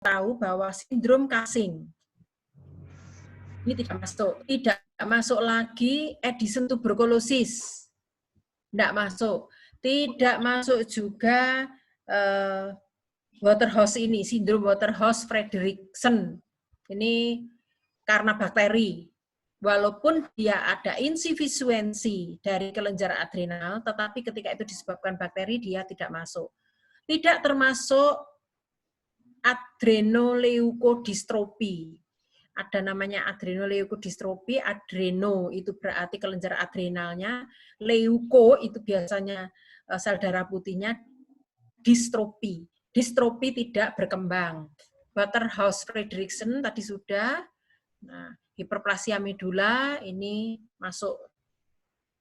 tahu bahwa sindrom Cushing ini tidak masuk. Tidak masuk lagi Addison tuberculosis. Tidak masuk. Tidak masuk juga Waterhouse ini, sindrom Waterhouse-Friderichsen. Ini karena bakteri. Walaupun dia ada insufisiensi dari kelenjar adrenal, tetapi ketika itu disebabkan bakteri, dia tidak masuk. Tidak termasuk adrenoleukodistropi. Ada namanya adrenoleukodistropi, adreno itu berarti kelenjar adrenalnya, leuko itu biasanya sel darah putihnya, distropi. Distropi tidak berkembang. Waterhouse-Friderichsen tadi sudah. Nah, hiperplasia medula ini masuk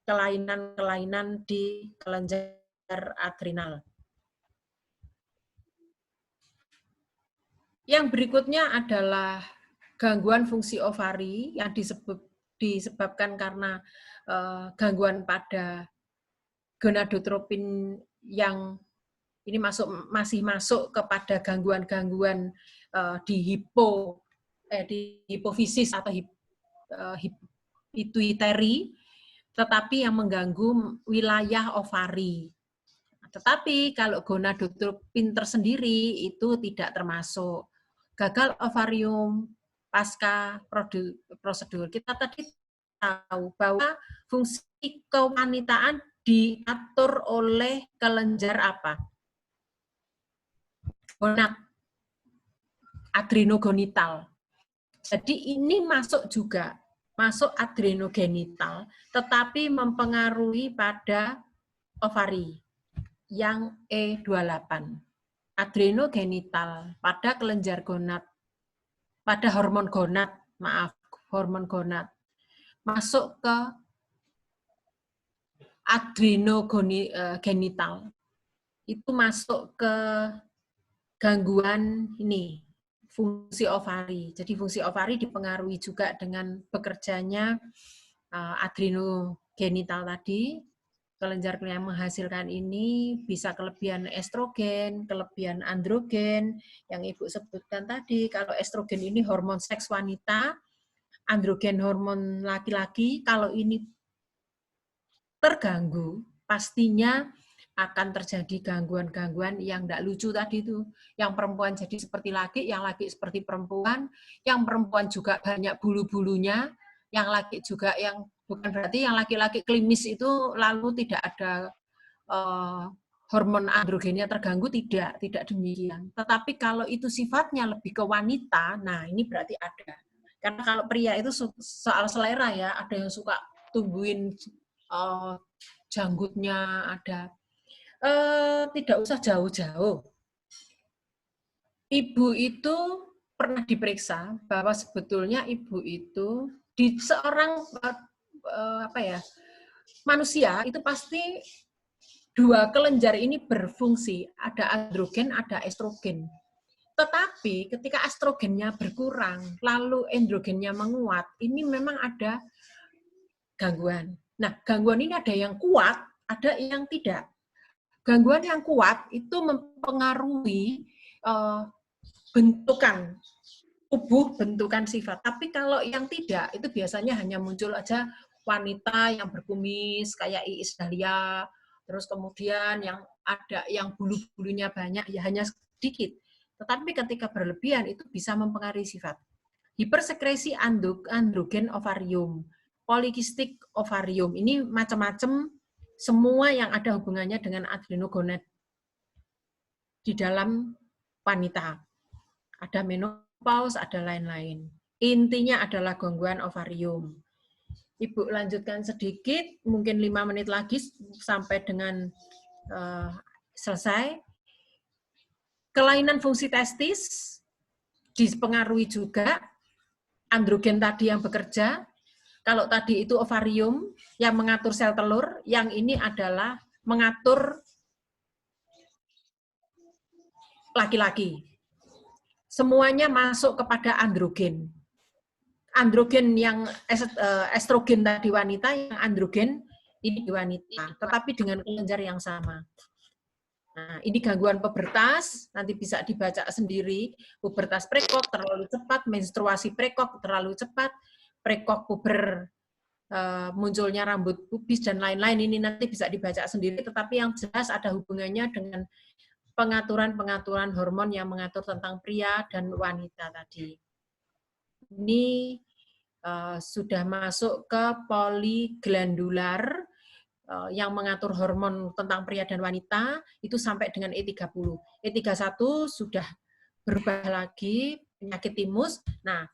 kelainan-kelainan di kelenjar adrenal. Yang berikutnya adalah gangguan fungsi ovari yang disebabkan karena gangguan pada gonadotropin yang ini masih masuk kepada gangguan-gangguan di hipofisis atau pituitary, tetapi yang mengganggu wilayah ovari. Tetapi kalau gonadotropin tersendiri itu tidak termasuk. Gagal ovarium pasca prosedur. Kita tadi tahu bahwa fungsi kewanitaan diatur oleh kelenjar apa? Gonad, adrenogenital. Jadi ini masuk juga, masuk adrenogenital, tetapi mempengaruhi pada ovari yang E28. Adrenogenital pada kelenjar gonad, pada hormon gonad, hormon gonad, masuk ke adrenogenital, itu masuk ke gangguan ini, fungsi ovari. Jadi fungsi ovari dipengaruhi juga dengan bekerjanya adrenogenital tadi. Kelenjar yang menghasilkan ini bisa kelebihan estrogen, kelebihan androgen, yang Ibu sebutkan tadi. Kalau estrogen ini hormon seks wanita, androgen hormon laki-laki, kalau ini terganggu, pastinya akan terjadi gangguan-gangguan yang tidak lucu tadi itu. Yang perempuan jadi seperti laki, yang laki seperti perempuan, yang perempuan juga banyak bulu-bulunya, yang laki juga yang bukan berarti yang laki-laki klimis itu lalu tidak ada hormon androgennya terganggu, tidak demikian. Tetapi kalau itu sifatnya lebih ke wanita, nah ini berarti ada. Karena kalau pria itu soal selera ya, ada yang suka tumbuhin janggutnya, ada. Tidak usah jauh-jauh. Ibu itu pernah diperiksa bahwa sebetulnya ibu itu di seorang manusia itu pasti dua kelenjar ini berfungsi, ada androgen, ada estrogen. Tetapi ketika estrogennya berkurang, lalu androgennya menguat, ini memang ada gangguan. Nah, gangguan ini ada yang kuat, ada yang tidak. Gangguan yang kuat itu mempengaruhi bentukan tubuh, bentukan sifat. Tapi kalau yang tidak, itu biasanya hanya muncul aja wanita yang berkumis, kayak Iis Dahlia, terus kemudian yang ada yang bulu-bulunya banyak, ya hanya sedikit. Tetapi ketika berlebihan, itu bisa mempengaruhi sifat. Hipersekresi androgen ovarium, polikistik ovarium, ini macam-macam, semua yang ada hubungannya dengan adrenogonad di dalam wanita. Ada menopause, ada lain-lain. Intinya adalah gangguan ovarium. Ibu lanjutkan sedikit, mungkin 5 menit lagi sampai dengan selesai. Kelainan fungsi testis dipengaruhi juga androgen tadi yang bekerja. Kalau tadi itu ovarium yang mengatur sel telur, yang ini adalah mengatur laki-laki. Semuanya masuk kepada androgen. Androgen yang estrogen tadi wanita, yang androgen ini di wanita, tetapi dengan kelenjar yang sama. Nah, ini gangguan pubertas, nanti bisa dibaca sendiri. Pubertas prekok terlalu cepat, menstruasi prekok terlalu cepat, prekok puber, munculnya rambut pubis dan lain-lain, ini nanti bisa dibaca sendiri, tetapi yang jelas ada hubungannya dengan pengaturan-pengaturan hormon yang mengatur tentang pria dan wanita tadi. Ini sudah masuk ke poliglandular, yang mengatur hormon tentang pria dan wanita, itu sampai dengan E30. E31 sudah berubah lagi, penyakit timus. Nah,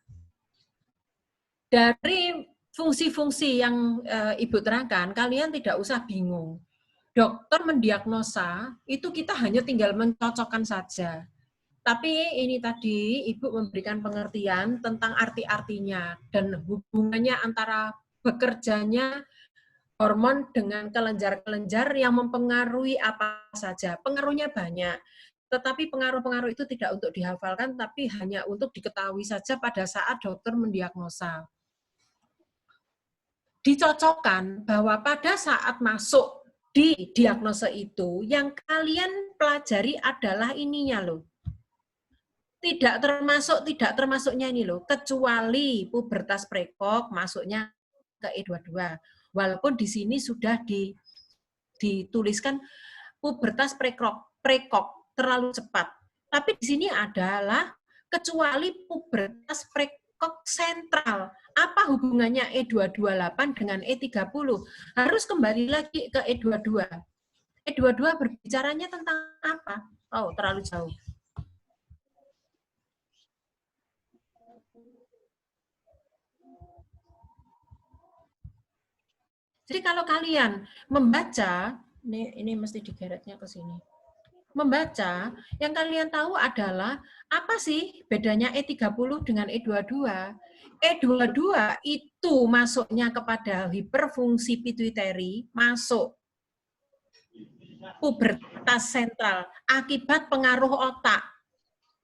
dari fungsi-fungsi yang Ibu terangkan, kalian tidak usah bingung. Dokter mendiagnosa, itu kita hanya tinggal mencocokkan saja. Tapi ini tadi Ibu memberikan pengertian tentang arti-artinya dan hubungannya antara bekerjanya hormon dengan kelenjar-kelenjar yang mempengaruhi apa saja. Pengaruhnya banyak, tetapi pengaruh-pengaruh itu tidak untuk dihafalkan, tapi hanya untuk diketahui saja pada saat dokter mendiagnosa. Dicocokkan bahwa pada saat masuk di diagnosa itu, yang kalian pelajari adalah ininya loh. Tidak termasuknya ini loh, kecuali pubertas prekok masuknya ke E22. Walaupun di sini sudah dituliskan pubertas prekok terlalu cepat. Tapi di sini adalah kecuali pubertas prekok sentral. Apa hubungannya E228 dengan E30? Harus kembali lagi ke E22. E22 berbicaranya tentang apa? Oh, terlalu jauh. Jadi kalau kalian membaca, ini mesti digeretnya ke sini. Membaca, yang kalian tahu adalah apa sih bedanya E30 dengan E22? E22 itu masuknya kepada hiperfungsi pituitari, masuk pubertas sentral akibat pengaruh otak.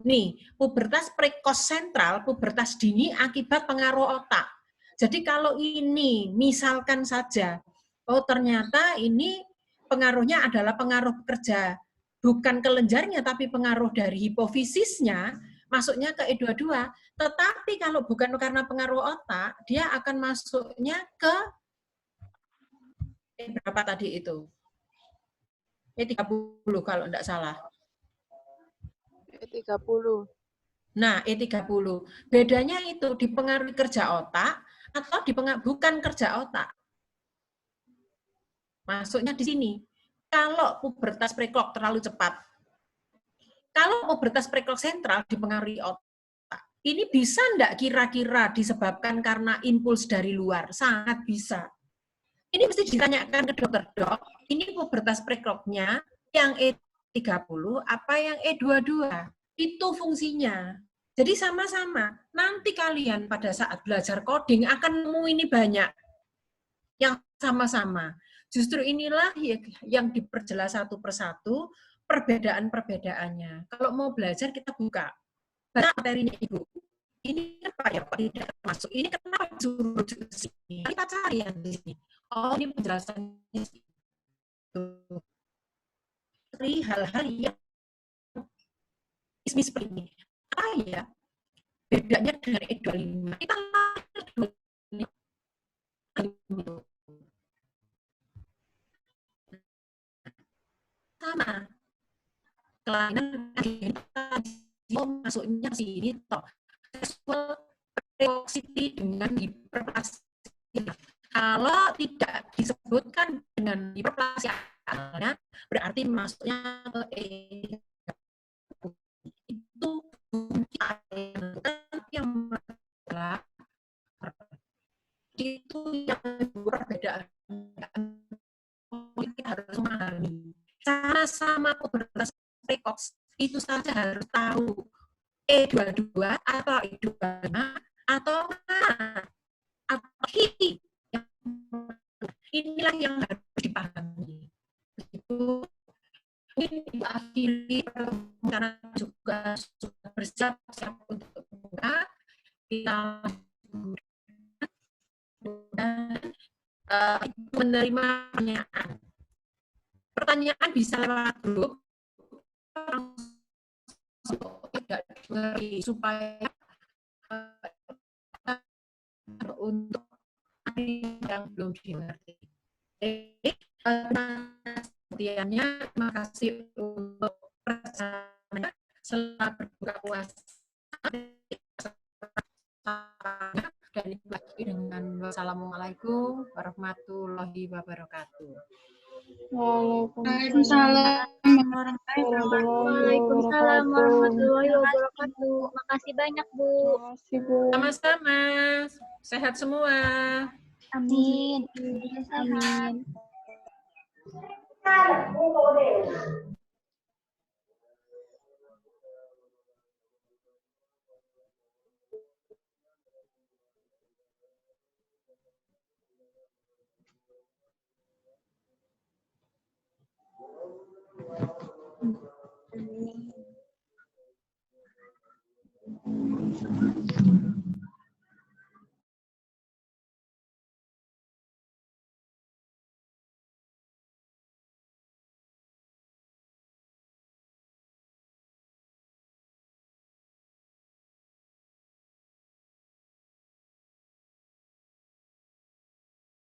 Nih, pubertas prekos sentral, pubertas dini akibat pengaruh otak. Jadi kalau ini misalkan saja, oh ternyata ini pengaruhnya adalah pengaruh kerja, bukan kelenjarnya tapi pengaruh dari hipofisisnya, masuknya ke E22. Tetapi kalau bukan karena pengaruh otak, dia akan masuknya ke berapa tadi itu? E30 kalau tidak salah. E30. Nah, E30. Bedanya itu dipengaruhi kerja otak atau bukan kerja otak. Masuknya di sini. Kalau pubertas prekok terlalu cepat. Kalau pubertas prekok sentral dipengaruhi otak. Ini bisa enggak kira-kira disebabkan karena impuls dari luar? Sangat bisa. Ini mesti ditanyakan ke dokter, dok, ini pubertas prekoknya yang E30 apa yang E22? Itu fungsinya. Jadi sama-sama. Nanti kalian pada saat belajar coding akan nemu ini banyak yang sama-sama. Justru inilah yang diperjelas satu persatu perbedaan-perbedaannya. Kalau mau belajar kita buka. Baca materinya Ibu. Ini apa ya Pak tidak masuk? Ini kenapa disuruh di sini? Kita cari yang di sini. Oh, ini penjelasannya dari hal-hal yang seperti ini. Apa ya? Bedanya dengan E25. Kita sama. Kelainan masuknya sini toh. Seksual reoksiti dengan hiperplasia. Kalau tidak disebutkan dengan hiperplasia, berarti masuknya ke itu yang itu yang perbedaan kita harus memahami. Sama-sama pubertas prekok itu saja harus tahu E22 atau E25 atau inilah yang harus dipahami. Itu ini akhiri karena juga sudah bersiap-siap untuk membuka kita menerima pertanyaan. Pertanyaan bisa lewat grup supaya untuk yang belum dimengerti. Perhatiannya, terima kasih untuk perjalanannya. Selamat berbuka puasa. Dan dengan wassalamualaikum warahmatullahi wabarakatuh. Waalaikumsalam warahmatullahi wabarakatuh. Makasih banyak, Bu. Sama-sama. Sehat semua. Amin. Amin. Amin.